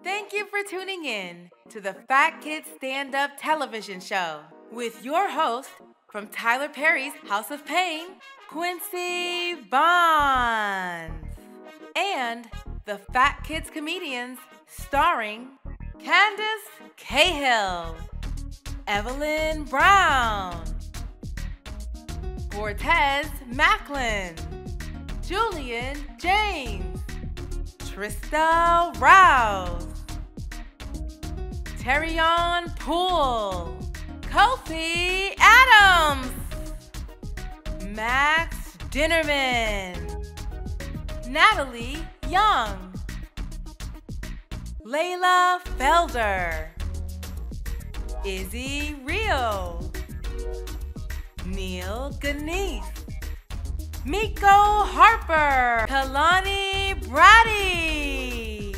Thank you for tuning in to the Phat Kidz stand-up television show with your host from Tyler Perry's House of Payne, Quincy Bonds, and the Phat Kidz comedians starring Candace Cahill, Evelyn Brown, Cortez Macklin, Julian James, Trista Rouse, Terrion Poole, Kofi Adams, Max Dinnerman, Natalie Young, Layla Felder, Izzy Rio, Neil Ganeeth, Miko Harper, Kalani Brady,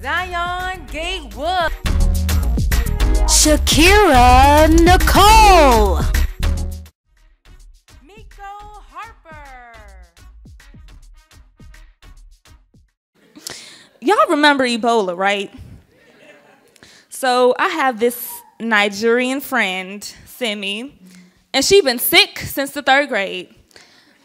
Zion Gatewood, Shakira Nicole, Miko Harper. Y'all remember Ebola, right? So I have this Nigerian friend, Simi, and she been sick since the 3rd grade.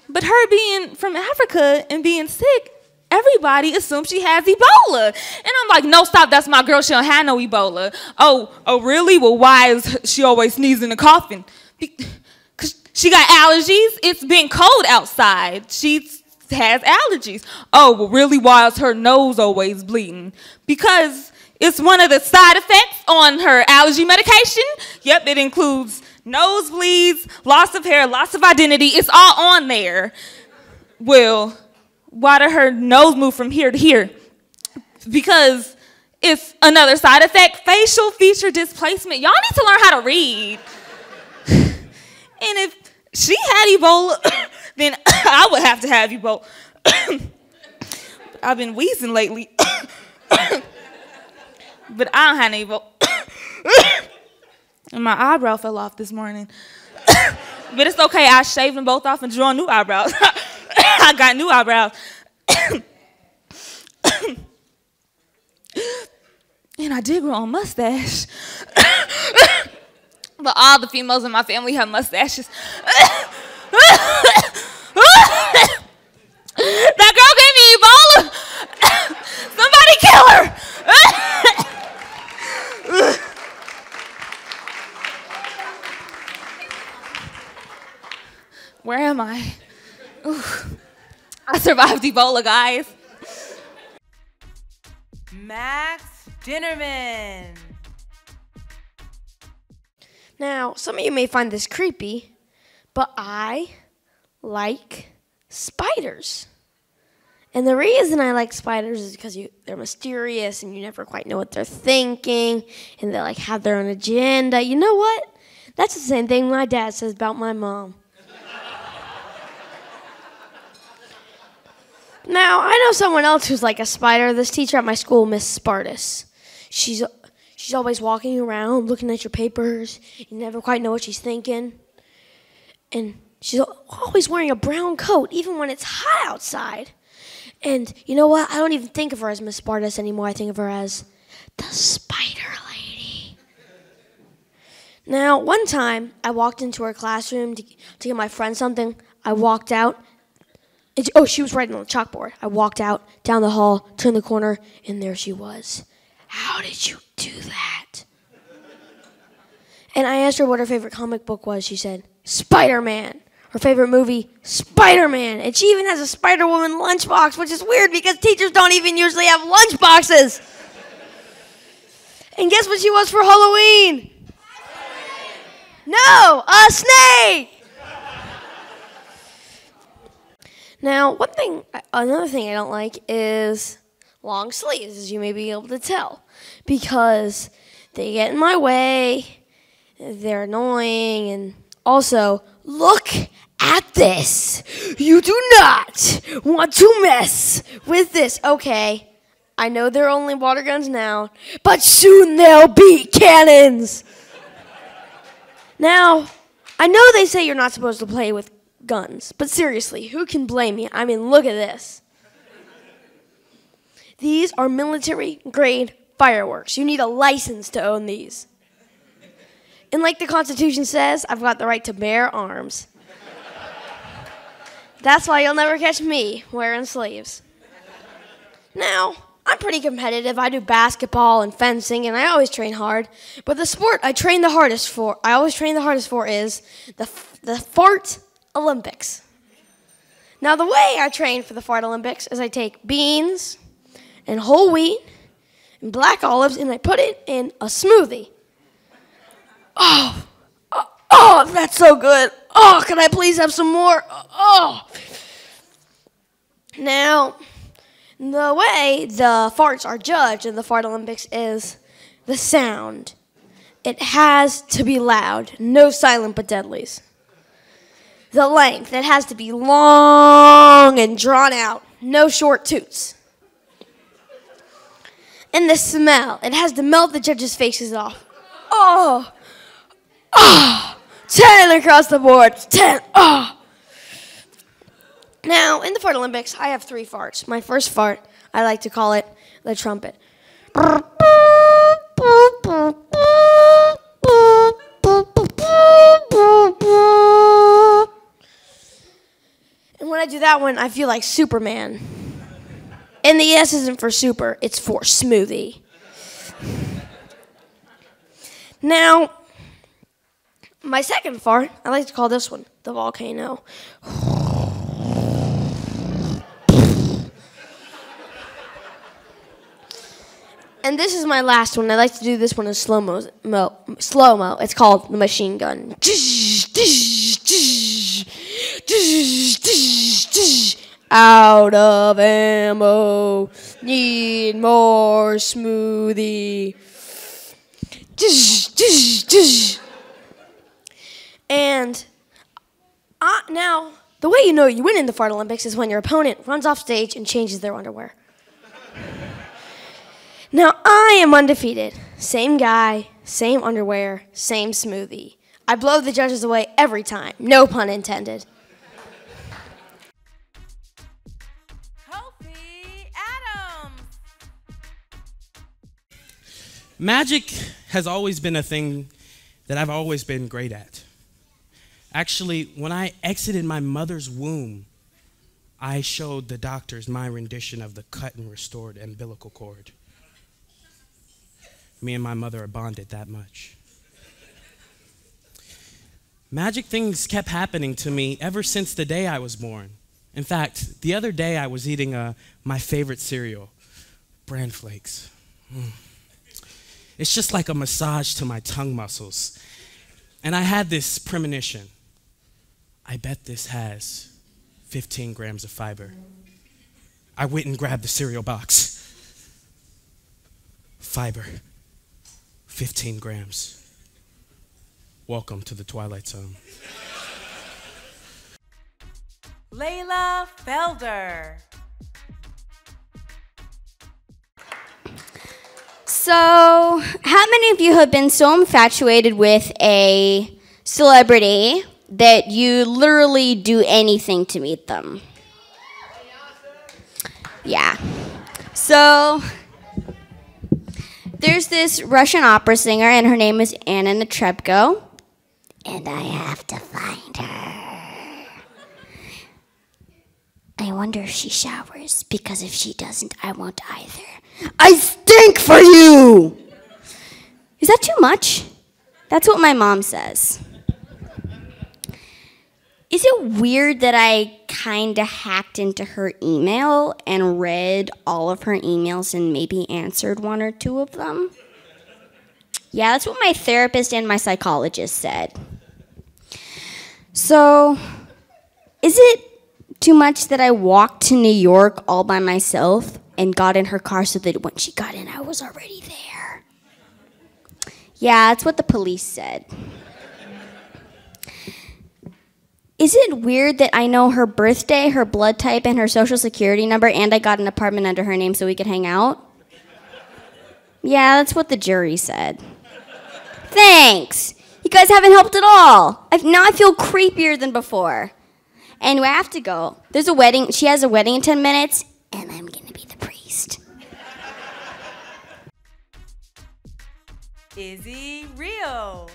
But her being from Africa and being sick, everybody assumes she has Ebola. And I'm like, no, stop, that's my girl, she don't have no Ebola. Oh, really? Well, why is she always sneezing and coughing? Because she got allergies. It's been cold outside. She has allergies. Oh, well, really, why is her nose always bleeding? Because it's one of the side effects on her allergy medication. Yep, it includes nosebleeds, loss of hair, loss of identity. It's all on there. Well, why did her nose move from here to here? Because it's another side effect, facial feature displacement. Y'all need to learn how to read. And if she had Ebola, then I would have to have Ebola. I've been wheezing lately. But I don't have any Ebola. And my eyebrow fell off this morning. But it's okay, I shaved them both off and drew on new eyebrows. I got new eyebrows. And I did grow a mustache. But all the females in my family have mustaches. That girl gave me Ebola. Somebody kill her. Where am I? Ooh. I survived Ebola, guys. Max Dinnerman. Now, some of you may find this creepy, but I like spiders. And the reason I like spiders is because they're mysterious and you never quite know what they're thinking, and they like have their own agenda. You know what? That's the same thing my dad says about my mom. Now, I know someone else who's like a spider. This teacher at my school, Miss Spartus. She's always walking around, looking at your papers. You never quite know what she's thinking. And she's always wearing a brown coat, even when it's hot outside. And you know what? I don't even think of her as Miss Spartus anymore. I think of her as the Spider Lady. Now, one time, I walked into her classroom to get my friend something. I walked out. She was writing on the chalkboard. I walked out, down the hall, turned the corner, and there she was. How did you do that? And I asked her what her favorite comic book was. She said, Spider-Man. Her favorite movie, Spider-Man. And she even has a Spider-Woman lunchbox, which is weird because teachers don't even usually have lunchboxes. And guess what she was for Halloween? No, a snake. Now, another thing I don't like is long sleeves, as you may be able to tell, because they get in my way, they're annoying, and also, look at this. You do not want to mess with this. Okay, I know they're only water guns now, but soon they'll be cannons. Now, I know they say you're not supposed to play with guns, but seriously, who can blame me? I mean, look at this. These are military-grade fireworks. You need a license to own these. And like the Constitution says, I've got the right to bear arms. That's why you'll never catch me wearing sleeves. Now, I'm pretty competitive. I do basketball and fencing, and I always train hard. But the sport I always train the hardest for is the Fart Olympics. Now, the way I train for the Fart Olympics is I take beans and whole wheat and black olives, and I put it in a smoothie. Oh, that's so good. Oh, can I please have some more? Oh. Now, the way the farts are judged in the Fart Olympics is the sound. It has to be loud, no silent but deadlies. The length, it has to be long and drawn out, no short toots. And the smell, it has to melt the judges' faces off. Oh, 10 across the board, 10, oh. Now, in the Fart Olympics, I have 3 farts. My first fart, I like to call it the trumpet. And when I do that one, I feel like Superman. And the S isn't for super, it's for smoothie. Now, my second fart, I like to call this one the volcano. And this is my last one. I like to do this one in slow-mo. It's called the machine gun. Out of ammo, need more smoothie. And now, the way you know you win in the Fart Olympics is when your opponent runs off stage and changes their underwear. Now, I am undefeated. Same guy, same underwear, same smoothie. I blow the judges away every time. No pun intended. Magic has always been a thing that I've always been great at. Actually, when I exited my mother's womb, I showed the doctors my rendition of the cut and restored umbilical cord. Me and my mother are bonded that much. Magic things kept happening to me ever since the day I was born. In fact, the other day I was eating my favorite cereal, Bran Flakes. It's just like a massage to my tongue muscles. And I had this premonition. I bet this has 15 grams of fiber. I went and grabbed the cereal box. Fiber, 15 grams. Welcome to the Twilight Zone. Layla Felder. So, how many of you have been so infatuated with a celebrity that you literally do anything to meet them? Yeah. So, there's this Russian opera singer, and her name is Anna Netrebko, and I have to find her. I wonder if she showers, because if she doesn't, I won't either. I stink for you! Is that too much? That's what my mom says. Is it weird that I kind of hacked into her email and read all of her emails and maybe answered 1 or 2 of them? Yeah, that's what my therapist and my psychologist said. So, is it too much that I walked to New York all by myself and got in her car so that when she got in, I was already there? Yeah, that's what the police said. Is it weird that I know her birthday, her blood type, and her social security number, and I got an apartment under her name so we could hang out? Yeah, that's what the jury said. Thanks. You guys haven't helped at all. Now I feel creepier than before. Anyway, I have to go. There's a wedding. She has a wedding in 10 minutes, and I'm going to be the priest. Is he real?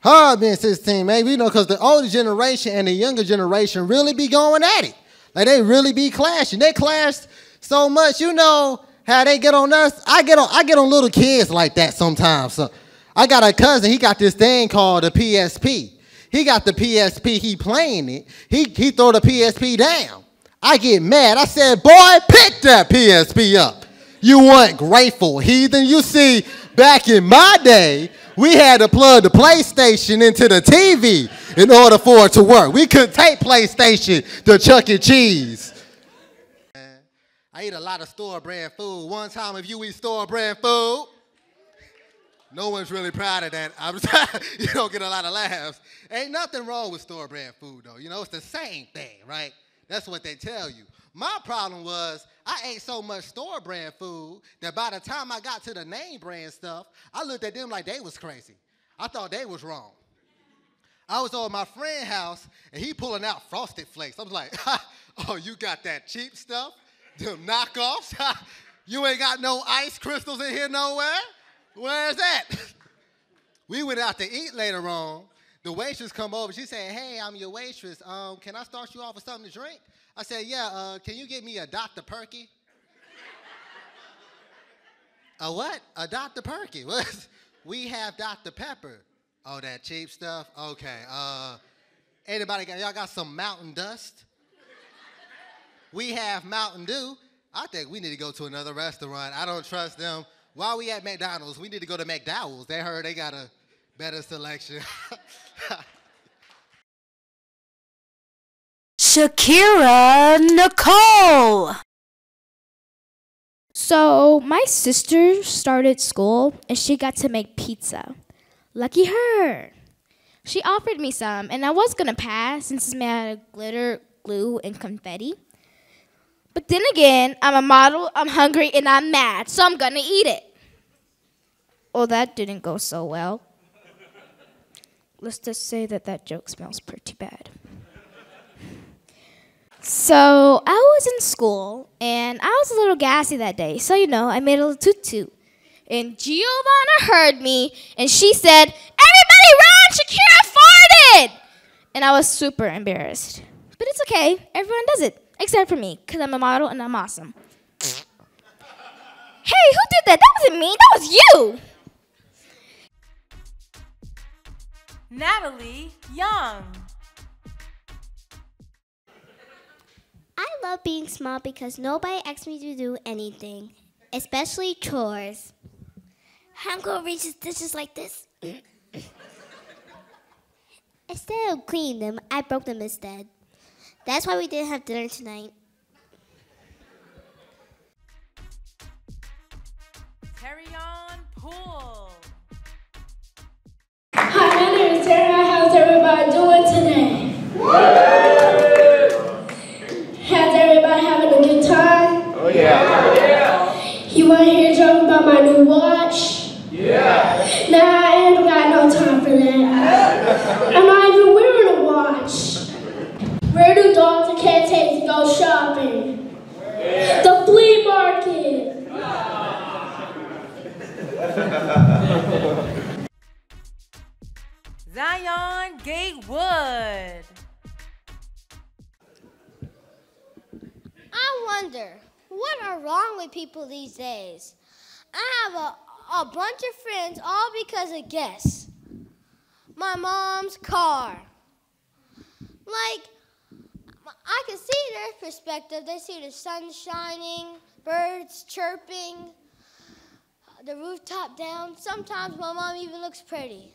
Hard being 16, man. You know, because the older generation and the younger generation really be going at it. Like, they really be clashing. They clash so much. You know how they get on us? I get on little kids like that sometimes. So I got a cousin. He got this thing called a PSP. He got the PSP. He playing it. He throw the PSP down. I get mad. I said, boy, pick that PSP up. You weren't grateful, heathen. You see, back in my day, we had to plug the PlayStation into the TV in order for it to work. We couldn't take PlayStation to Chuck E. Cheese. I eat a lot of store-brand food. One time, if you eat store-brand food, no one's really proud of that. You don't get a lot of laughs. Ain't nothing wrong with store-brand food, though. You know, it's the same thing, right? That's what they tell you. My problem was I ate so much store-brand food that by the time I got to the name brand stuff, I looked at them like they was crazy. I thought they was wrong. I was over at my friend's house, and he pulling out Frosted Flakes. I was like, oh, you got that cheap stuff? Them knockoffs? You ain't got no ice crystals in here nowhere? Where's that? We went out to eat later on. The waitress come over. She said, hey, I'm your waitress. Can I start you off with something to drink? I said, yeah, can you get me a Dr. Perky? A what? A Dr. Perky? We have Dr. Pepper. Oh, that cheap stuff? Okay. Y'all got some Mountain Dust? We have Mountain Dew. I think we need to go to another restaurant. I don't trust them. While we at McDonald's, we need to go to McDowell's. They heard they got a better selection. Shakira Nicole. So my sister started school and she got to make pizza. Lucky her. She offered me some and I was gonna pass since it's made out of glitter, glue, and confetti. But then again, I'm a model, I'm hungry, and I'm mad, so I'm gonna eat it. Oh, that didn't go so well. Let's just say that joke smells pretty bad. So I was in school, and I was a little gassy that day. So, I made a little toot-toot. And Giovanna heard me, and she said, everybody run, Shakira farted! And I was super embarrassed. But it's okay, everyone does it, except for me, because I'm a model and I'm awesome. Hey, who did that? That wasn't me, that was you! Natalie Young. I love being small because nobody asks me to do anything, especially chores. I'm going to reach the dishes like this. Instead of cleaning them, I broke them instead. That's why we didn't have dinner tonight. Terrion Poole. Hi, my name is Tara. How's everybody doing today? How's everybody having a good time? Oh, yeah. You want to hear a joke about my new watch? Yeah. Nah, I ain't got no time for that. I'm not even wearing a watch. Where do dogs and cats take to go shopping? Where? The flea market. Zion Gatewood. I wonder, what are wrong with people these days? I have a bunch of friends all because of guess. My mom's car. Like, I can see their perspective. They see the sun shining, birds chirping, the rooftop down. Sometimes my mom even looks pretty.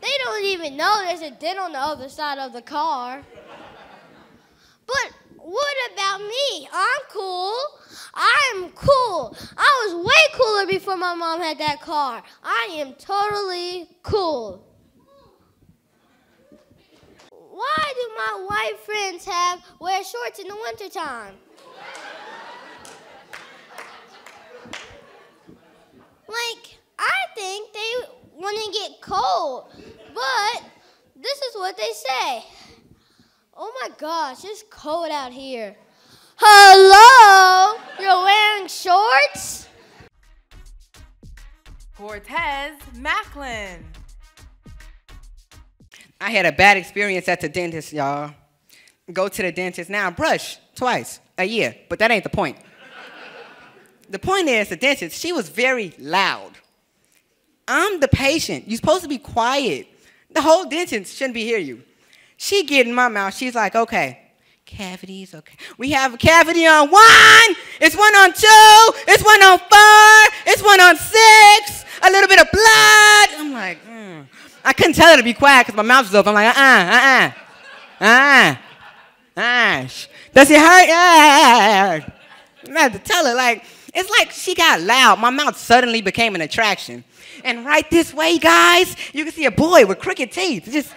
They don't even know there's a dent on the other side of the car. But what about me? I'm cool. I'm cool. I was way cooler before my mom had that car. I am totally cool. Why do my white friends wear shorts in the wintertime? Like, I think they want to get cold, but this is what they say. Oh my gosh, it's cold out here. Hello? You're wearing shorts? sports. Cortez Macklin. I had a bad experience at the dentist, y'all. Go to the dentist now, brush twice a year, but that ain't the point. The point is, the dentist, she was very loud. I'm the patient. You're supposed to be quiet. The whole dentist shouldn't be hearing you. She get in my mouth. She's like, okay, cavities, okay. We have a cavity on 1. It's 1 on 2. It's 1 on 4. It's 1 on 6. A little bit of blood. I'm like, I couldn't tell her to be quiet because my mouth was open. I'm like, does it hurt? I had to tell her, like, it's like she got loud. My mouth suddenly became an attraction. And right this way, guys, you can see a boy with crooked teeth. Just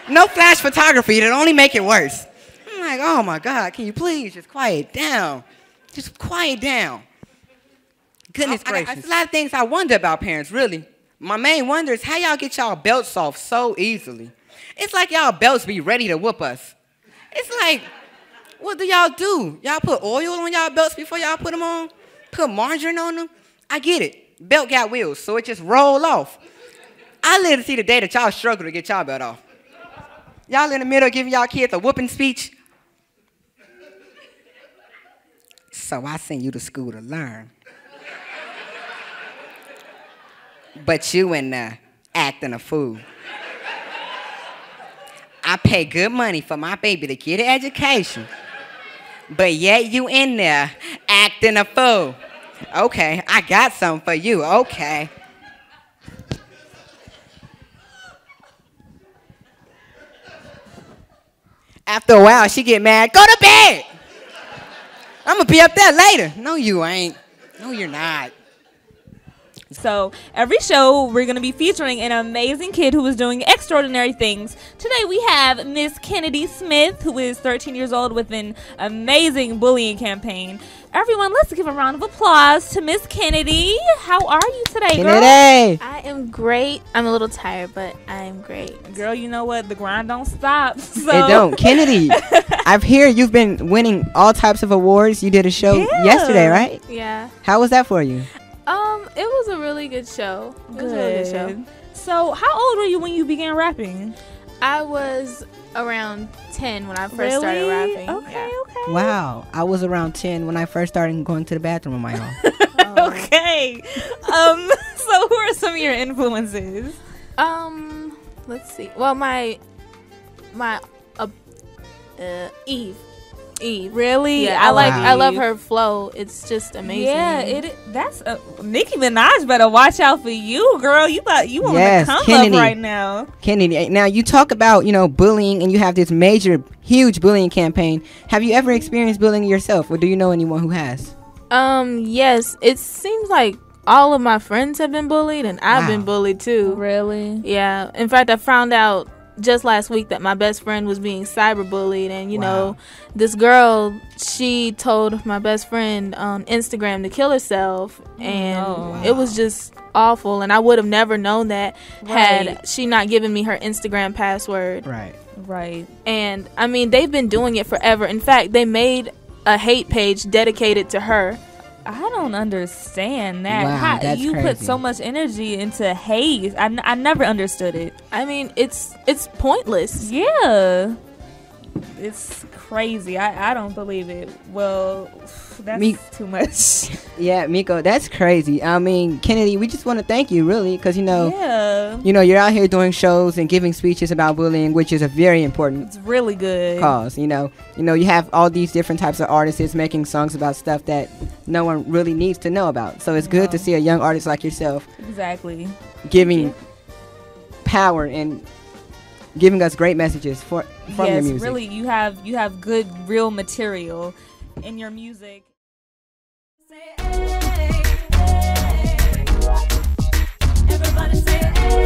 no flash photography. It'll only make it worse. I'm like, oh, my God, can you please just quiet down? Just quiet down. Goodness gracious. There's a lot of things I wonder about parents, really. My main wonder is how y'all get y'all belts off so easily. It's like y'all belts be ready to whoop us. It's like, what do y'all do? Y'all put oil on y'all belts before y'all put them on? Put margarine on them? I get it. Belt got wheels, so it just roll off. I live to see the day that y'all struggle to get y'all belt off. Y'all in the middle giving y'all kids a whooping speech. So I send you to school to learn. But you in there acting a fool. I pay good money for my baby to get an education. But yet you in there acting a fool. Okay, I got something for you. Okay. After a while, she get mad. Go to bed. I'm going to be up there later. No, you ain't. No, you're not. So every show, we're going to be featuring an amazing kid who is doing extraordinary things. Today we have Miss Kennedy Smith, who is 13 years old with an amazing bullying campaign. Everyone, let's give a round of applause to Miss Kennedy. How are you today, girl? Kennedy. I am great. I'm a little tired, but I'm great. Girl, you know what? The grind don't stop. So. It don't. Kennedy, I've heard you've been winning all types of awards. You did a show yesterday, right? Yeah. How was that for you? It was a really good show. It was a really good show. So, how old were you when you began rapping? I was around 10 when I first started rapping. Okay, okay. Wow. I was around 10 when I first started going to the bathroom on my own. Okay. So, who are some of your influences? Let's see. Well, my Eve. Really? Yeah, I love her flow. It's just amazing. Yeah, that's Nicki Minaj better watch out for you, girl. You on the come Kennedy. up right now. Kennedy, now you talk about, bullying, and you have this major, huge bullying campaign. Have you ever experienced bullying yourself, or do you know anyone who has? Yes. It seems like all of my friends have been bullied, and I've been bullied too. Really? Yeah. In fact, I found out just last week that my best friend was being cyberbullied, and you know, this girl, she told my best friend on Instagram to kill herself, and it was just awful, and I would have never known that had she not given me her Instagram password. Right. And I mean, they've been doing it forever. In fact, they made a hate page dedicated to her. I don't understand that. Wow, How that's you crazy. put so much energy into hate. I never understood it. I mean, it's pointless. Yeah. It's crazy. I don't believe it. Well, that's too much. Yeah, Miko, that's crazy. I mean, Kennedy, we just want to thank you, really, because, yeah. You're out here doing shows and giving speeches about bullying, which is a very important It's really good. cause, you have all these different types of artists making songs about stuff that no one really needs to know about. So it's good to see a young artist like yourself Exactly. giving power and giving us great messages from your music. Really, you have good, real material in your music. Everybody say, hey.